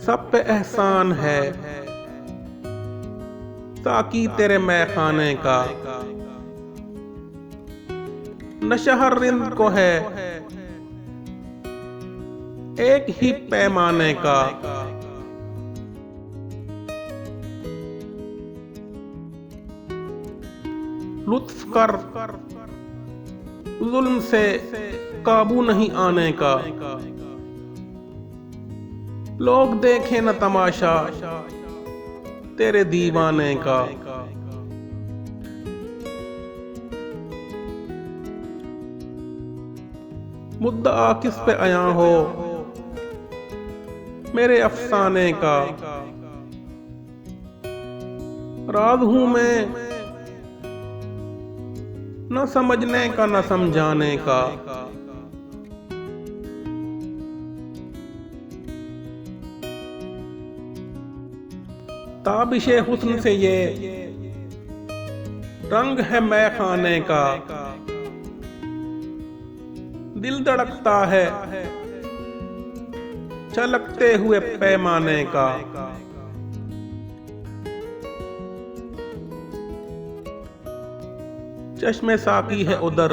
सब पे एहसान है साकी तेरे मैखाने का। नशा हर रिंद को है एक ही पैमाने का। लुत्फ कर जुल्म से काबू नहीं आने का। लोग देखें न तमाशा तेरे दीवाने का। मुद्दा किस पे आया हो मेरे अफसाने का। राज हूं मैं न समझने का न समझाने का। ताबिशे हुस्न से ये रंग है मैखाने का। दिल धड़कता है छलकते हुए पैमाने का। चश्मे साकी है उधर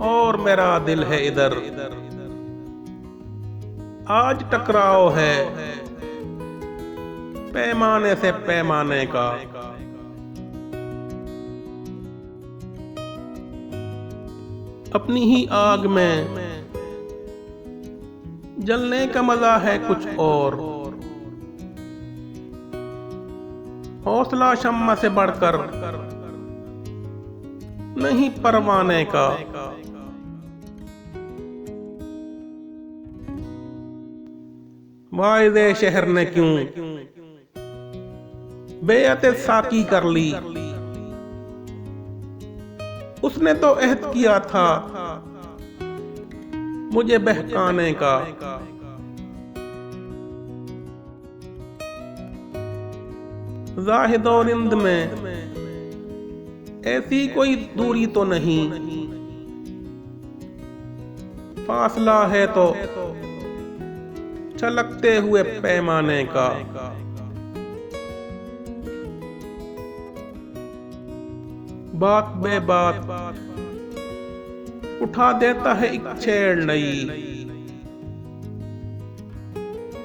और मेरा दिल है इधर। आज टकराव है पैमाने से पैमाने का। अपनी ही आग में जलने का मजा है कुछ और। हौसला शम्मा से बढ़कर नहीं परवाने का। वाइदे शहर ने क्यों बेअते साकी कर ली। उसने तो अहद किया था मुझे बहकाने का। जाहिद और इंद में ऐसी कोई दूरी तो नहीं। फासला है तो छलकते हुए पैमाने का। बात बे बात उठा देता है एक छेड़ नई।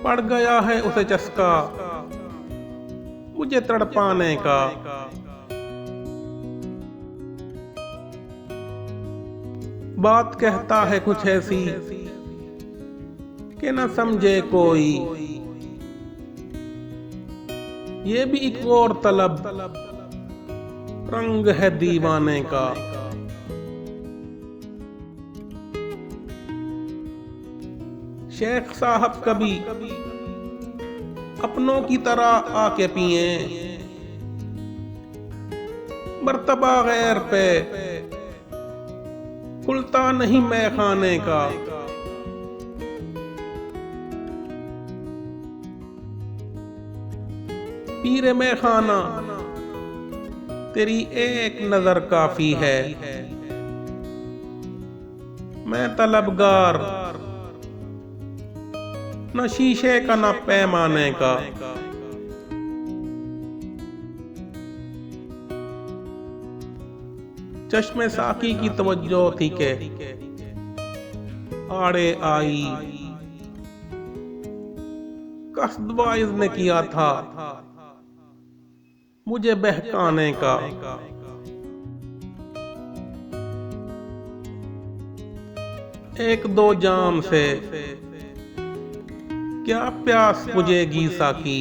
पड़ गया है उसे चस्का मुझे तड़पाने का। बात कहता है कुछ ऐसी कि न समझे कोई। ये भी एक और तलब रंग है दीवाने का। शेख साहब कभी अपनों की तरह आके पिए। मर्तबा गैर पे खुलता नहीं मैखाने का। पीरे मैखाना तेरी एक नजर काफी है। मैं तलबगार न शीशे का न पैमाने का। चश्मे साकी की तवज्जो थी के आड़े आई। कसद वाइज ने किया था मुझे बहकाने का। एक दो जाम से क्या प्यास बुझेगी साकी।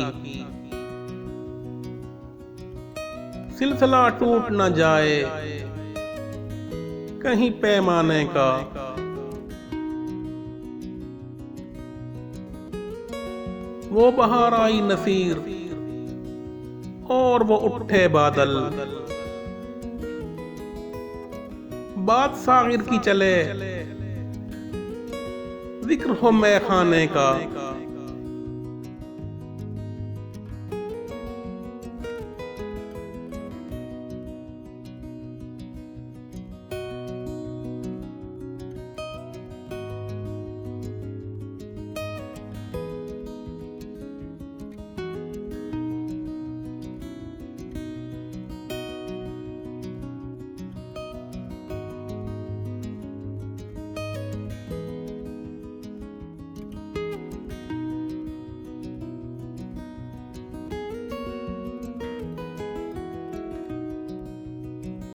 सिलसिला टूट न जाए कहीं पैमाने का। वो बहार आई नसीर और वो उठे बादल। बात सागिर की चले जिक्र हो मैखाने का।